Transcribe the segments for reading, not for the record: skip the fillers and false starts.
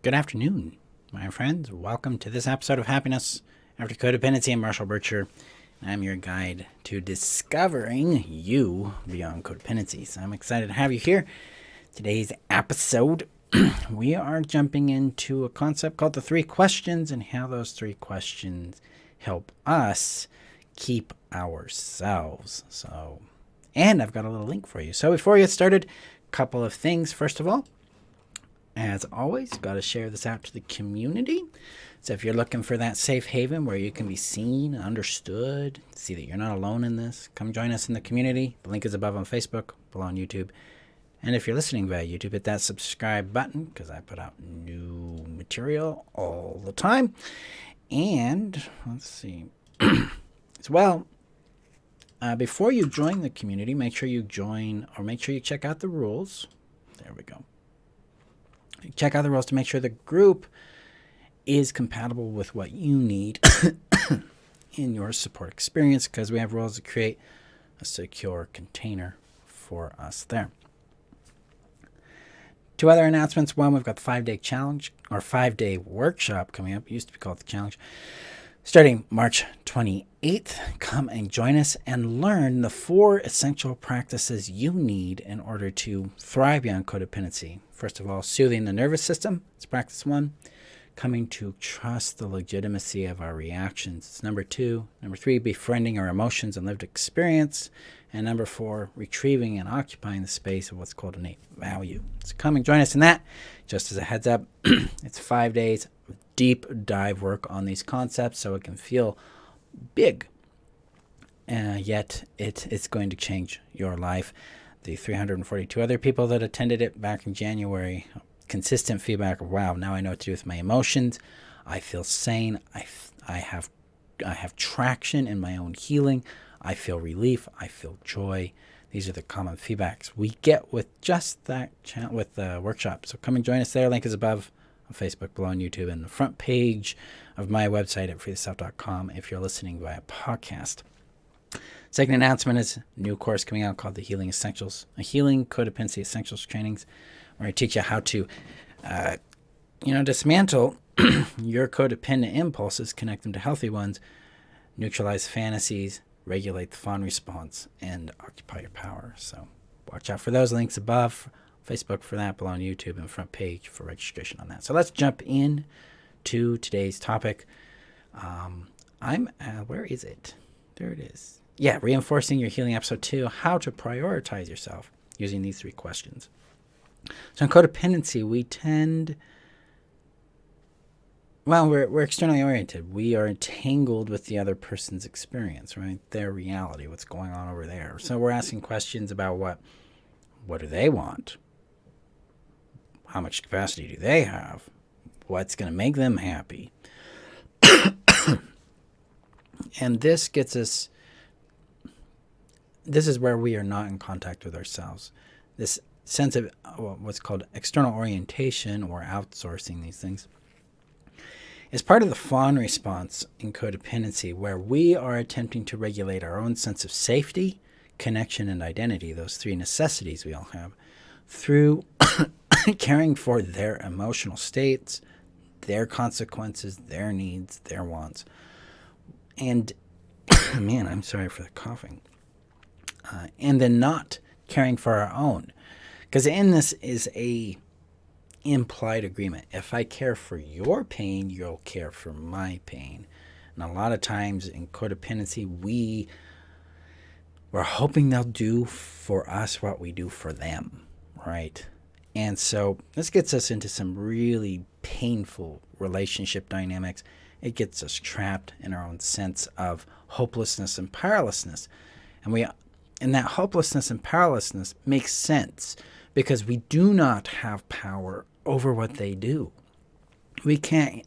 Good afternoon, my friends. Welcome to this episode of Happiness After Codependency. I'm Marshall Bircher. I'm your guide to discovering you beyond codependency. So I'm excited to have you here. Today's episode, we are jumping into a concept called the 3 questions and how those 3 questions help us keep ourselves. And I've got a little link for you. So before we get started, a couple of things. First of all, as always, got to share this out to the community. So if you're looking for that safe haven where you can be seen, understood, see that you're not alone in this, come join us in the community. The link is above on Facebook, below on YouTube. And if you're listening via YouTube, hit that subscribe button because I put out new material all the time. And let's see. As well, before you join the community, make sure you check out the rules. There we go. Check out the rules to make sure the group is compatible with what you need in your support experience, because we have rules to create a secure container for us there. 2 other announcements. One, we've got the 5-day challenge or 5-day workshop coming up. It used to be called the challenge. Starting March 28th, come and join us and learn the 4 essential practices you need in order to thrive beyond codependency. First of all, soothing the nervous system. It's practice 1. Coming to trust the legitimacy of our reactions. It's number 2. Number 3, befriending our emotions and lived experience. And number 4, retrieving and occupying the space of what's called innate value. So come and join us in that. Just as a heads up, it's 5 days of deep dive work on these concepts so it can feel big. Yet it's going to change your life. The 342 other people that attended it back in January, consistent feedback of, wow, now I know what to do with my emotions. I feel sane. I have traction in my own healing. I feel relief. I feel joy. These are the common feedbacks we get with just that with the workshop. So come and join us there. Link is above on Facebook, below on YouTube, and the front page of my website at freetheself.com if you're listening via podcast. Second announcement is a new course coming out called the Healing Codependency Essentials Trainings, where I teach you how to, dismantle your codependent impulses, connect them to healthy ones, neutralize fantasies, regulate the fawn response, and occupy your power. So watch out for those links above. Facebook for that, below on YouTube, and front page for registration on that. So let's jump in to today's topic. Where is it? There it is. Yeah, reinforcing your healing, episode 2, how to prioritize yourself using these 3 questions. So in codependency, we're externally oriented. We are entangled with the other person's experience, right? Their reality, what's going on over there. So we're asking questions about what do they want? How much capacity do they have? What's going to make them happy? And this is where we are not in contact with ourselves. This sense of what's called external orientation, or outsourcing these things, is part of the fawn response in codependency, where we are attempting to regulate our own sense of safety, connection, and identity, those 3 necessities we all have, through caring for their emotional states, their consequences, their needs, their wants. And, man, I'm sorry for the coughing. And then not caring for our own. Because in this is a implied agreement. If I care for your pain, you'll care for my pain. And a lot of times in codependency, we're hoping they'll do for us what we do for them, right? And so this gets us into some really painful relationship dynamics. It gets us trapped in our own sense of hopelessness and powerlessness. And that hopelessness and powerlessness makes sense because we do not have power over what they do. We can't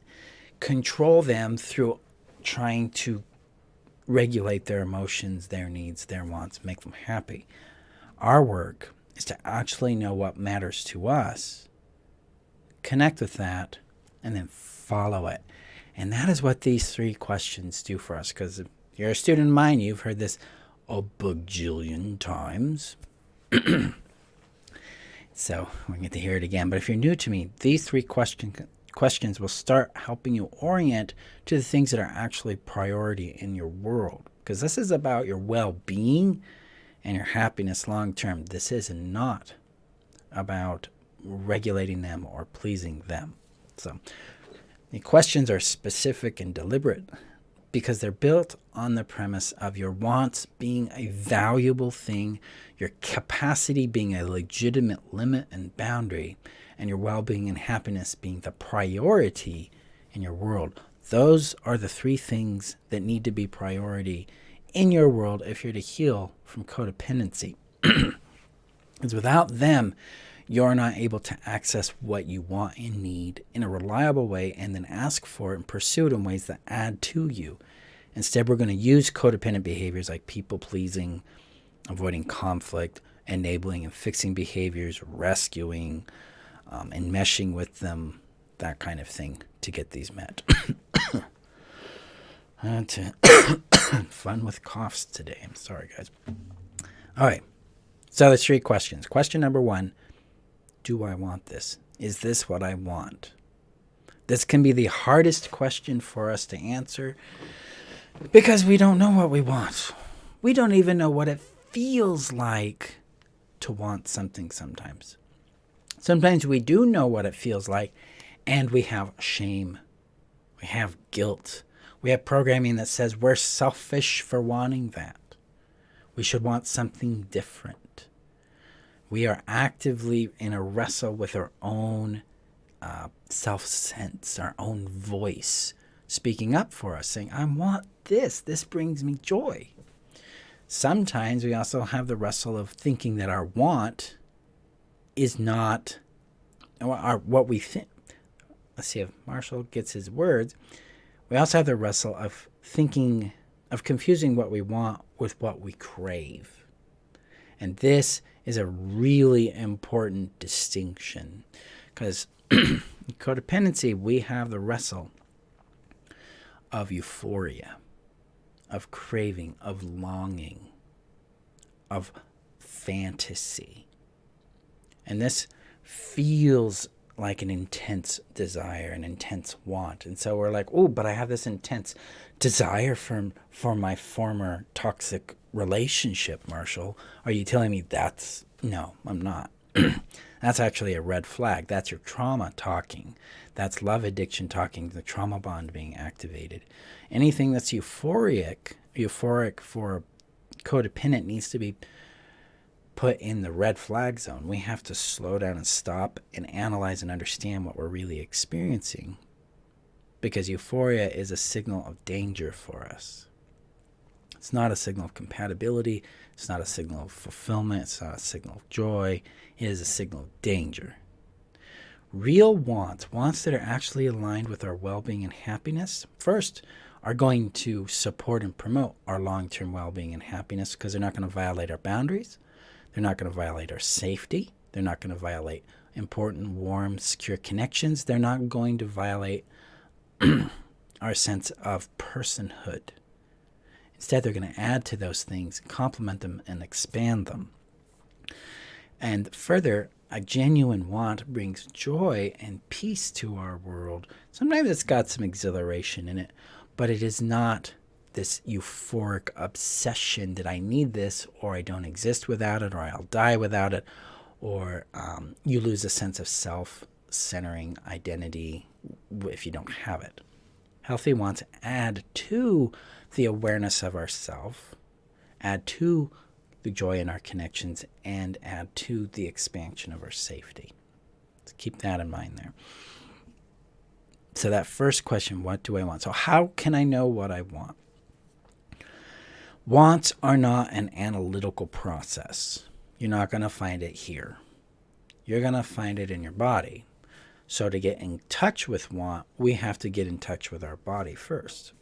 control them through trying to regulate their emotions, their needs, their wants, make them happy. Our work is to actually know what matters to us, connect with that, and then follow it. And that is what these 3 questions do for us. Because if you're a student of mine, you've heard this a bajillion times. So we get to hear it again. But if you're new to me, these 3 questions will start helping you orient to the things that are actually priority in your world. Because this is about your well-being and your happiness long term. This is not about regulating them or pleasing them. So the questions are specific and deliberate because they're built on the premise of your wants being a valuable thing, your capacity being a legitimate limit and boundary, and your well-being and happiness being the priority in your world. Those are the three things that need to be priority in your world if you're to heal from codependency. Because without them, you're not able to access what you want and need in a reliable way and then ask for it and pursue it in ways that add to you. Instead, we're going to use codependent behaviors like people-pleasing, avoiding conflict, enabling and fixing behaviors, rescuing, enmeshing with them, that kind of thing to get these met. Fun with coughs today. I'm sorry, guys. All right. So there's three questions. Question number one, do I want this? Is this what I want? This can be the hardest question for us to answer because we don't know what we want. We don't even know what it feels like to want something sometimes. Sometimes we do know what it feels like, and we have shame. We have guilt. We have programming that says we're selfish for wanting that. We should want something different. We are actively in a wrestle with our own self-sense, our own voice, speaking up for us, saying, I want this. This brings me joy. Sometimes we also have the wrestle of thinking that our want is not what we think. Let's see if Marshall gets his words. We also have the wrestle of thinking, of confusing what we want with what we crave. And this is a really important distinction because in codependency, we have the wrestle of euphoria, of craving, of longing, of fantasy. And this feels like an intense desire, an intense want. And so we're like, oh, but I have this intense desire for my former toxic relationship, Marshall. Are you telling me that's... No, I'm not. That's actually a red flag. That's your trauma talking. That's love addiction talking, the trauma bond being activated. Anything that's euphoric for codependent needs to be put in the red flag zone. We have to slow down and stop and analyze and understand what we're really experiencing, because euphoria is a signal of danger for us. It's not a signal of compatibility. It's not a signal of fulfillment. It's not a signal of joy. It is a signal of danger. Real wants that are actually aligned with our well-being and happiness, first, are going to support and promote our long-term well-being and happiness because they're not going to violate our boundaries. They're not going to violate our safety. They're not going to violate important, warm, secure connections. They're not going to violate our sense of personhood. Instead, they're going to add to those things, complement them, and expand them. And further, a genuine want brings joy and peace to our world. Sometimes it's got some exhilaration in it, but it is not this euphoric obsession that I need this, or I don't exist without it, or I'll die without it, or you lose a sense of self-centering identity if you don't have it. Healthy wants add to the awareness of ourself, add to the joy in our connections, and add to the expansion of our safety. So keep that in mind there. So that first question, what do I want? So how can I know what I want? Wants are not an analytical process. You're not going to find it here. You're going to find it in your body. So to get in touch with want, we have to get in touch with our body first.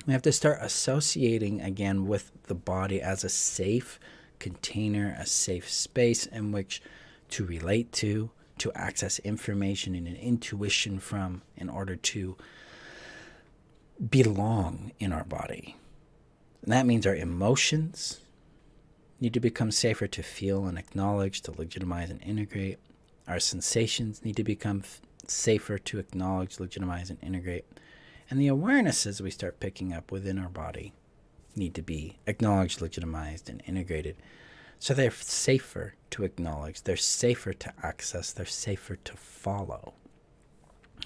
We have to start associating again with the body as a safe container, a safe space in which to relate to access information and an intuition from in order to belong in our body. And that means our emotions need to become safer to feel and acknowledge, to legitimize and integrate. Our sensations need to become safer to acknowledge, legitimize, and integrate. And the awarenesses we start picking up within our body need to be acknowledged, legitimized, and integrated. So they're safer to acknowledge, they're safer to access, they're safer to follow.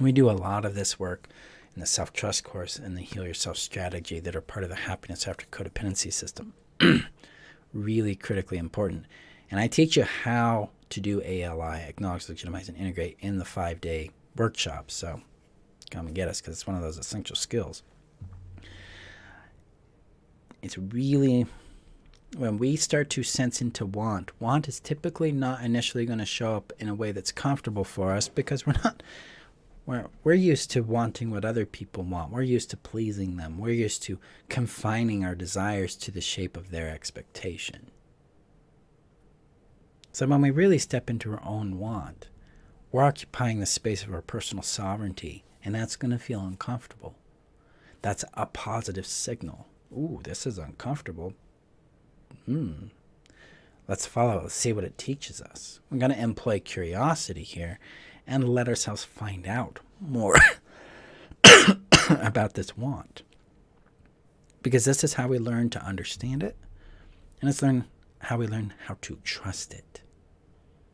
We do a lot of this work in the self-trust course and the Heal Yourself strategy that are part of the happiness after codependency system. Really critically important. And I teach you how to do ALI, acknowledge, legitimize, and integrate, in the 5-day workshop. So come and get us, because it's one of those essential skills. It's really, when we start to sense into want is typically not initially going to show up in a way that's comfortable for us, because we're used to wanting what other people want. We're used to pleasing them. We're used to confining our desires to the shape of their expectation. So when we really step into our own want, we're occupying the space of our personal sovereignty, and that's going to feel uncomfortable. That's a positive signal. Ooh, this is uncomfortable. Let's follow it. Let's see what it teaches us. We're going to employ curiosity here and let ourselves find out more about this want. Because this is how we learn to understand it, and it's how we learn how to trust it.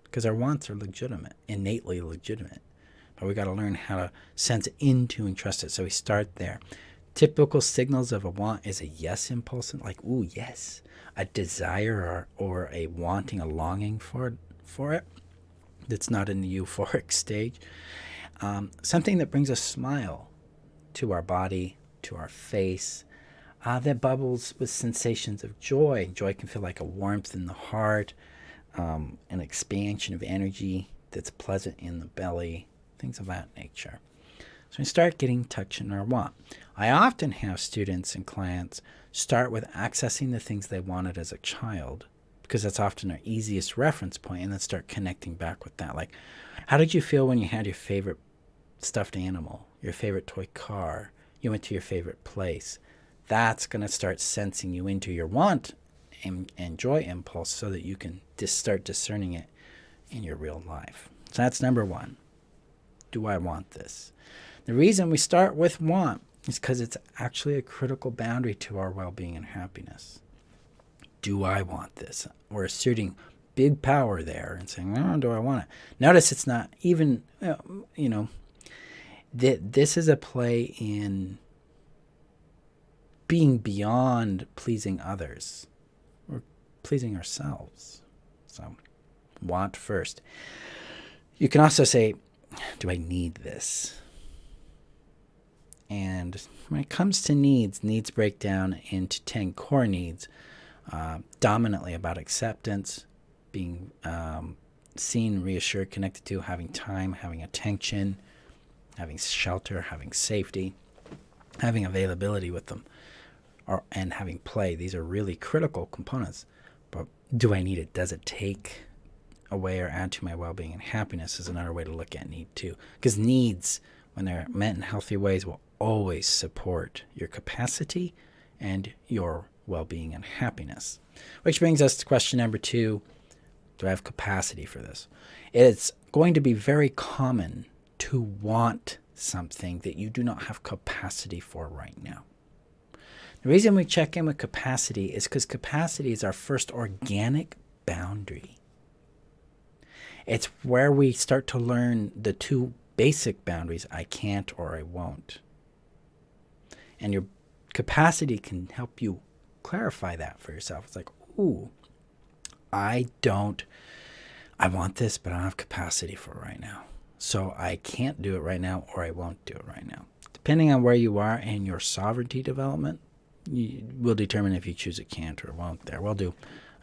Because our wants are legitimate, innately legitimate. But we got to learn how to sense into and trust it. So we start there. Typical signals of a want is a yes impulse, like, ooh, yes. A desire or a wanting, a longing for it. That's not in the euphoric stage. Something that brings a smile to our body, to our face, that bubbles with sensations of joy. Joy can feel like a warmth in the heart, an expansion of energy that's pleasant in the belly, things of that nature. So we start getting touch in our want. I often have students and clients start with accessing the things they wanted as a child, because that's often our easiest reference point, and then start connecting back with that. Like, how did you feel when you had your favorite stuffed animal, your favorite toy car, you went to your favorite place? That's going to start sensing you into your want and joy impulse, so that you can just start discerning it in your real life. So that's number one. Do I want this? The reason we start with want is because it's actually a critical boundary to our well-being and happiness. Do I want this? We're asserting big power there and saying, oh, do I want it? Notice it's not even, this is a play in being beyond pleasing others. We're pleasing ourselves. So, want first. You can also say, do I need this? And when it comes to needs break down into 10 core needs, dominantly about acceptance, being seen, reassured, connected to, having time, having attention, having shelter, having safety, having availability with them, and having play. These are really critical components. But do I need it? Does it take away or add to my well-being and happiness is another way to look at need too. Because needs, when they're met in healthy ways, will always support your capacity and your well-being and happiness. Which brings us to question number 2. Do I have capacity for this? It's going to be very common to want something that you do not have capacity for right now. The reason we check in with capacity is because capacity is our first organic boundary. It's where we start to learn the 2 basic boundaries, I can't or I won't. And your capacity can help you clarify that for yourself. It's like, ooh, I want this, but I don't have capacity for it right now. So I can't do it right now, or I won't do it right now. Depending on where you are in your sovereignty development, will determine if you choose a can't or won't there. We'll do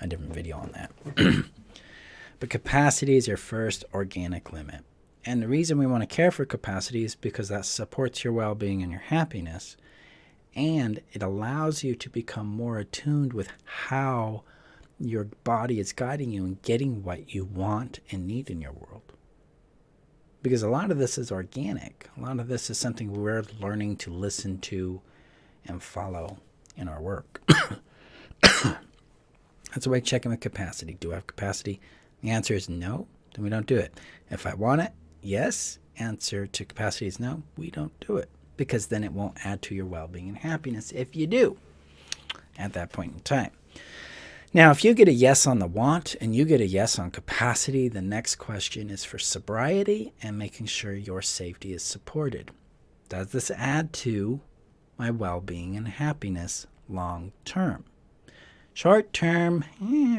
a different video on that. But capacity is your first organic limit. And the reason we want to care for capacity is because that supports your well-being and your happiness. And it allows you to become more attuned with how your body is guiding you and getting what you want and need in your world. Because a lot of this is organic. A lot of this is something we're learning to listen to and follow in our work. That's a way of checking with capacity. Do I have capacity? The answer is no, then we don't do it. If I want it, yes answer to capacity is no, we don't do it, because then it won't add to your well-being and happiness if you do at that point in time. Now, if you get a yes on the want and you get a yes on capacity, the next question is for sobriety and making sure your safety is supported. Does this add to my well-being and happiness long term? Short term,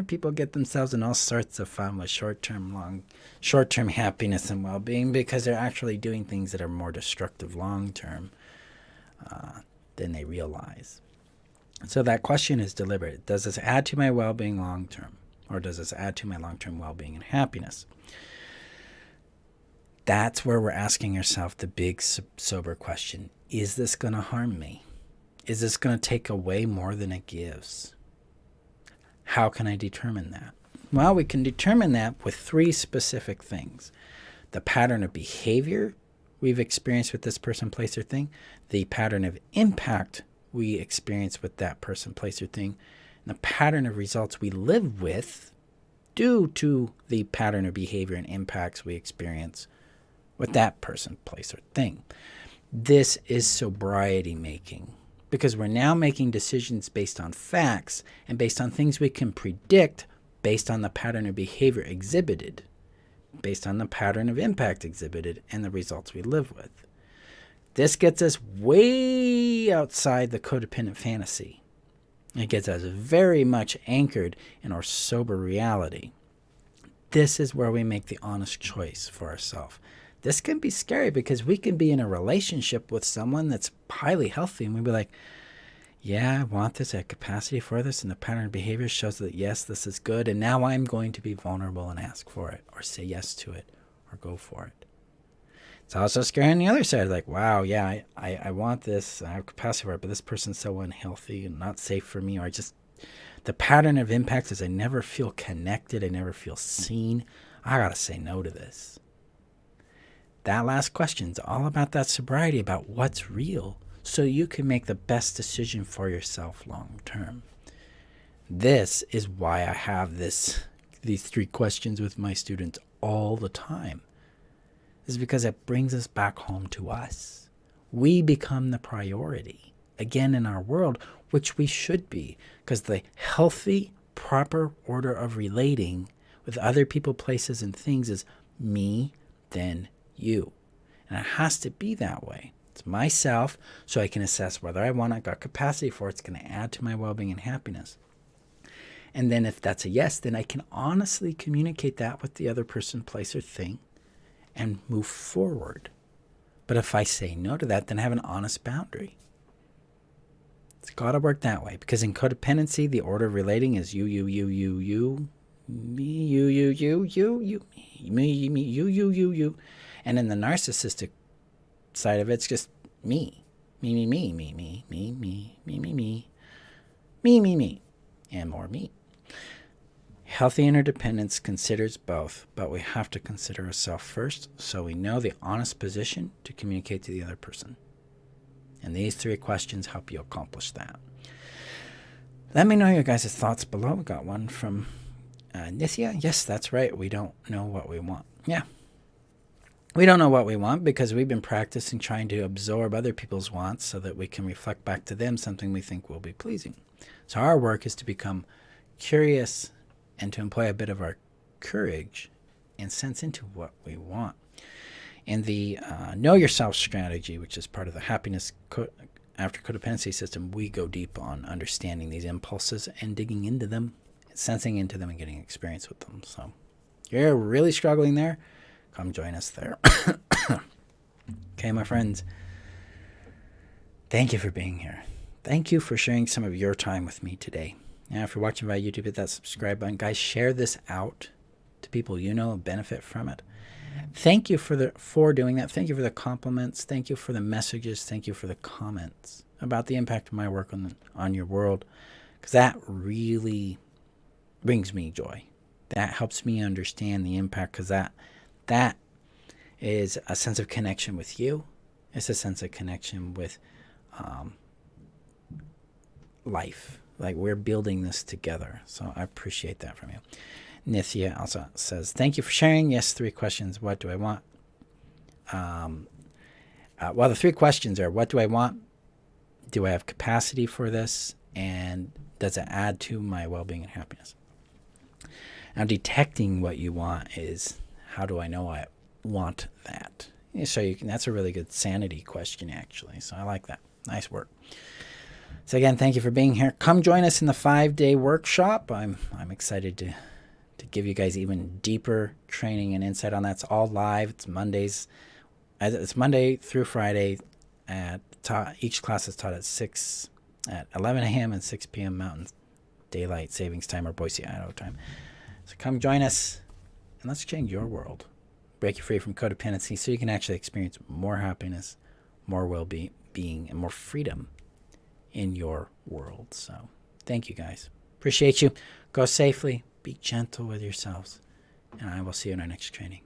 people get themselves in all sorts of fun with short-term happiness and well-being, because they're actually doing things that are more destructive long term than they realize. So that question is deliberate. Does this add to my well-being long term, or does this add to my long-term well-being and happiness? That's where we're asking ourselves the big sober question. Is this going to harm me? Is this going to take away more than it gives? How can I determine that? Well, we can determine that with 3 specific things. The pattern of behavior we've experienced with this person, place, or thing, the pattern of impact we experience with that person, place, or thing, and the pattern of results we live with due to the pattern of behavior and impacts we experience with that person, place, or thing. This is sobriety making, because we're now making decisions based on facts and based on things we can predict based on the pattern of behavior exhibited, based on the pattern of impact exhibited, and the results we live with. This gets us way outside the codependent fantasy. It gets us very much anchored in our sober reality. This is where we make the honest choice for ourselves. This can be scary, because we can be in a relationship with someone that's highly healthy, and we'd be like, yeah, I want this, I have capacity for this, and the pattern of behavior shows that, yes, this is good, and now I'm going to be vulnerable and ask for it, or say yes to it, or go for it. It's also scary on the other side, like, wow, yeah, I want this, I have capacity for it, but this person's so unhealthy and not safe for me, or the pattern of impact is I never feel connected, I never feel seen, I gotta say no to this. That last question is all about that sobriety, about what's real, so you can make the best decision for yourself long term. This is why I have these 3 questions with my students all the time. Is because it brings us back home to us. We become the priority, again, in our world, which we should be, because the healthy, proper order of relating with other people, places, and things is me, then you. And it has to be that way. It's myself, so I can assess whether I got capacity for it, it's going to add to my well-being and happiness. And then if that's a yes, then I can honestly communicate that with the other person, place, or thing, and move forward. But if I say no to that, then I have an honest boundary. It's got to work that way, because in codependency, the order of relating is you, me, you, me, you. And in the narcissistic side of it, it's just me, me, and more me. Healthy interdependence considers both, but we have to consider ourselves first, so we know the honest position to communicate to the other person. And these 3 questions help you accomplish that. Let me know your guys' thoughts below. We got one from Nithya. Yes, that's right. We don't know what we want. Yeah. We don't know what we want because we've been practicing trying to absorb other people's wants so that we can reflect back to them something we think will be pleasing. So our work is to become curious and to employ a bit of our courage and sense into what we want. In the Know Yourself strategy, which is part of the happiness after codependency system, we go deep on understanding these impulses and digging into them, sensing into them, and getting experience with them. So if you're really struggling there, come join us there. Okay, my friends, thank you for being here. Thank you for sharing some of your time with me today. Now, if you're watching via YouTube, hit that subscribe button. Guys, share this out to people you know and benefit from it. Thank you for doing that. Thank you for the compliments. Thank you for the messages. Thank you for the comments about the impact of my work on your world, because that really brings me joy. That helps me understand the impact, because that is a sense of connection with you. It's a sense of connection with life. Like, we're building this together. So I appreciate that from you. Nithya also says, thank you for sharing. Yes, 3 questions. What do I want? Well, the 3 questions are: what do I want? Do I have capacity for this? And does it add to my well-being and happiness? Now, detecting what you want is, how do I know I want that? So that's a really good sanity question, actually. So I like that. Nice work. So again, thank you for being here. Come join us in the 5-day workshop. I'm excited to give you guys even deeper training and insight on that. It's all live. It's Mondays. It's Monday through Friday. Each class is taught at 11 a.m. and 6 p.m. Mountain Daylight Savings Time, or Boise, Idaho time. So come join us and let's change your world. Break you free from codependency so you can actually experience more happiness, more well-being, and more freedom in your world. So thank you, guys. Appreciate you. Go safely. Be gentle with yourselves. And I will see you in our next training.